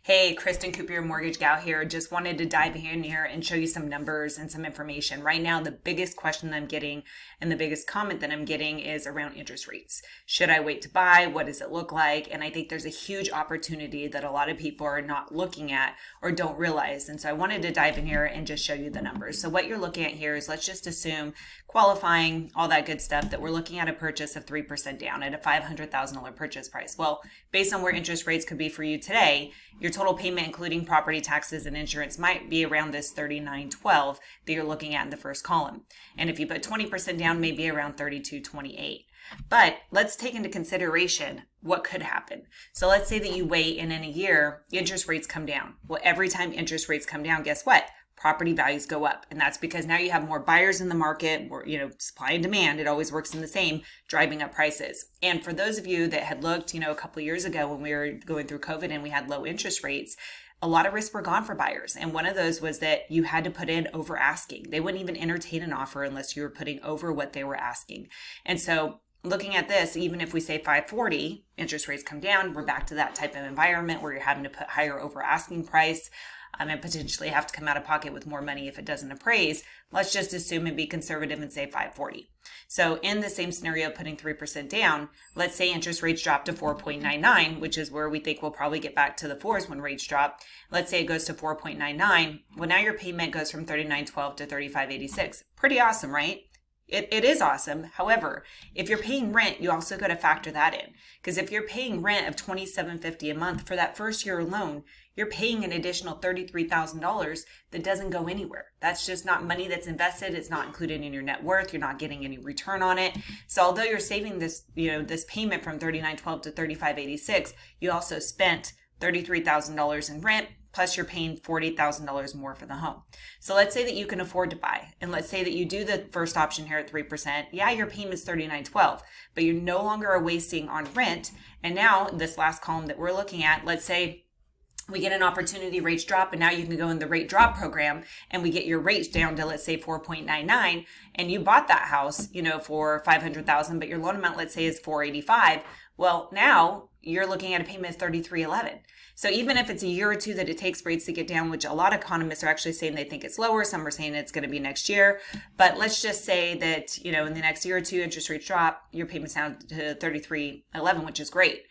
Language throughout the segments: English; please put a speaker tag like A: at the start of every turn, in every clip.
A: Hey, Kristen Cooper, your mortgage gal here. Just wanted to dive in here and show you some numbers and some information. Right now, the biggest question I'm getting and the biggest comment that I'm getting is around interest rates. Should I wait to buy? What does it look like? And I think there's a huge opportunity that a lot of people are not looking at or don't realize. And so I wanted to dive in here and just show you the numbers. So what you're looking at here is, let's just assume qualifying, all that good stuff, that we're looking at a purchase of 3% down at a $500,000 purchase price. Well, based on where interest rates could be for you today, your total payment, including property taxes and insurance, might be around this $39.12 that you're looking at in the first column. And if you put 20% down, maybe around $32.28. But let's take into consideration what could happen. So let's say that you wait and in a year, interest rates come down. Well, every time interest rates come down, guess what? Property values go up. And that's because now you have more buyers in the market, more, supply and demand. It always works in the same, driving up prices. And for those of you that had looked, a couple of years ago when we were going through COVID and we had low interest rates, a lot of risks were gone for buyers. And one of those was that you had to put in over asking. They wouldn't even entertain an offer unless you were putting over what they were asking. And so looking at this, even if we say 540, interest rates come down, we're back to that type of environment where you're having to put higher over asking price. And potentially have to come out of pocket with more money if it doesn't appraise. Let's just assume and be conservative and say 540. So in the same scenario, putting 3% down, let's say interest rates drop to 4.99, which is where we think we'll probably get back to the fours when rates drop. Let's say it goes to 4.99. Well, now your payment goes from $39.12 to $35.86. Pretty awesome, right? It is awesome. However, if you're paying rent, you also got to factor that in. Because if you're paying rent of $27.50 a month for that first year alone, you're paying an additional $33,000 that doesn't go anywhere. That's just not money that's invested. It's not included in your net worth. You're not getting any return on it. So although you're saving this, this payment from $39.12 to $35.86, you also spent $33,000 in rent, plus you're paying $40,000 more for the home. So let's say that you can afford to buy, and let's say that you do the first option here at 3%. Yeah, your payment's $39.12, but you no longer are wasting on rent. And now this last column that we're looking at, let's say we get an opportunity, rates drop, and now you can go in the rate drop program and we get your rates down to, let's say, 4.99, and you bought that house, for $500,000, but your loan amount, let's say, is $485. Well, now you're looking at a payment of $33.11. So even if it's a year or two that it takes rates to get down, which a lot of economists are actually saying they think it's lower, some are saying it's going to be next year. But let's just say that, in the next year or two, interest rates drop, your payment's down to $33.11, which is great.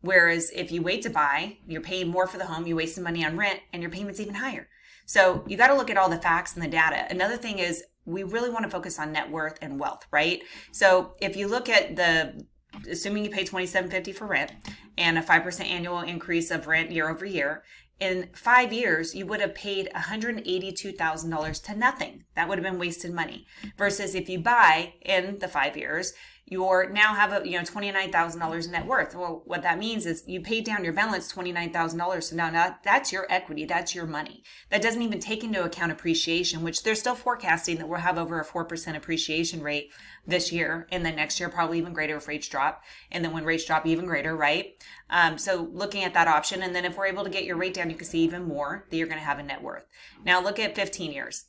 A: Whereas if you wait to buy, you're paying more for the home, you waste some money on rent, and your payment's even higher. So you got to look at all the facts and the data. Another thing is we really want to focus on net worth and wealth, right? So if you look at assuming you pay $27.50 for rent and a 5% annual increase of rent year over year, in 5 years, you would have paid $182,000 to nothing. That would have been wasted money. Versus if you buy in the 5 years, you now have $29,000 in net worth. Well, what that means is you paid down your balance $29,000. So now that's your equity. That's your money. That doesn't even take into account appreciation, which they're still forecasting that we'll have over a 4% appreciation rate this year. And then next year, probably even greater if rates drop. And then when rates drop, even greater, right? So looking at that option. And then if we're able to get your rate down, you can see even more that you're going to have a net worth. Now look at 15 years.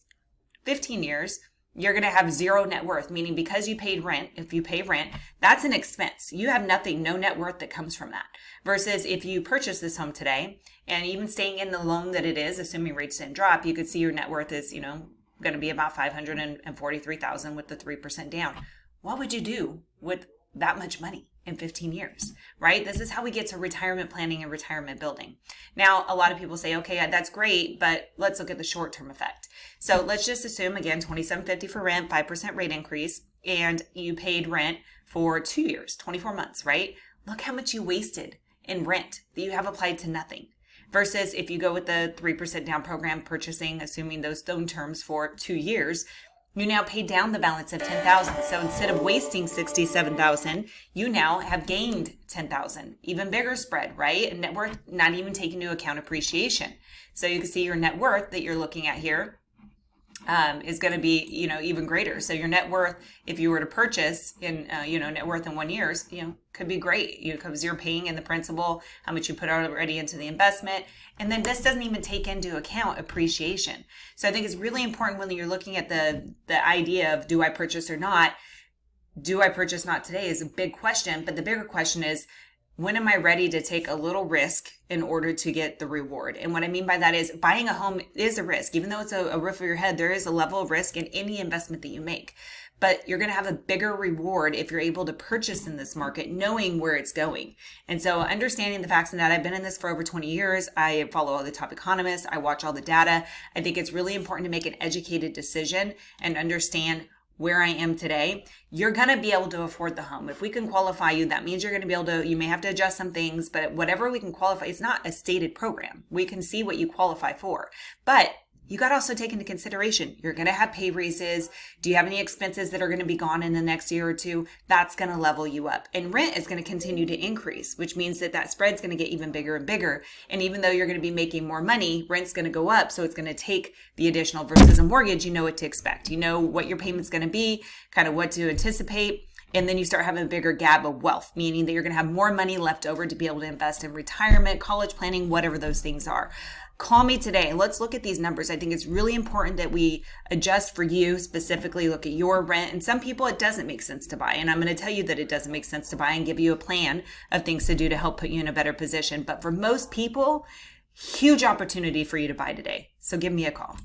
A: 15 years. You're going to have zero net worth, meaning because you paid rent, if you pay rent, that's an expense. You have nothing, no net worth that comes from that. Versus if you purchase this home today, and even staying in the loan that it is, assuming rates didn't drop, you could see your net worth is, going to be about $543,000 with the 3% down. What would you do with that much money in 15 years, right? This is how we get to retirement planning and retirement building. Now, a lot of people say, okay, that's great, but let's look at the short-term effect. So let's just assume, again, $27.50 for rent, 5% rate increase, and you paid rent for 2 years, 24 months, right? Look how much you wasted in rent that you have applied to nothing. Versus if you go with the 3% down program purchasing, assuming those loan terms for 2 years, you now pay down the balance of $10,000. So instead of wasting $67,000, you now have gained $10,000. Even bigger spread, right? And net worth, not even taking into account appreciation. So you can see your net worth that you're looking at here is going to be, even greater. So your net worth, if you were to purchase in, net worth in 1 year, could be great. Because you're paying in the principal, how much you put already into the investment. And then this doesn't even take into account appreciation. So I think it's really important when you're looking at the idea of do I purchase or not? Do I purchase not today is a big question. But the bigger question is, when am I ready to take a little risk in order to get the reward? And what I mean by that is buying a home is a risk. Even though it's a roof over your head, there is a level of risk in any investment that you make. But you're going to have a bigger reward if you're able to purchase in this market, knowing where it's going. And so understanding the facts and that, I've been in this for over 20 years. I follow all the top economists. I watch all the data. I think it's really important to make an educated decision and understand where I am today. You're going to be able to afford the home. If we can qualify you, that means you're going to be able to, you may have to adjust some things, but whatever we can qualify, it's not a stated program. We can see what you qualify for. But you got to also take into consideration, you're going to have pay raises. Do you have any expenses that are going to be gone in the next year or two? That's going to level you up. And rent is going to continue to increase, which means that that spread's going to get even bigger and bigger. And even though you're going to be making more money, rent's going to go up. So it's going to take the additional versus a mortgage. You know what to expect. You know what your payment's going to be, kind of what to anticipate. And then you start having a bigger gap of wealth, meaning that you're going to have more money left over to be able to invest in retirement, college planning, whatever those things are. Call me today. Let's look at these numbers. I think it's really important that we adjust for you specifically, look at your rent. And some people, it doesn't make sense to buy. And I'm going to tell you that it doesn't make sense to buy and give you a plan of things to do to help put you in a better position. But for most people, huge opportunity for you to buy today. So give me a call.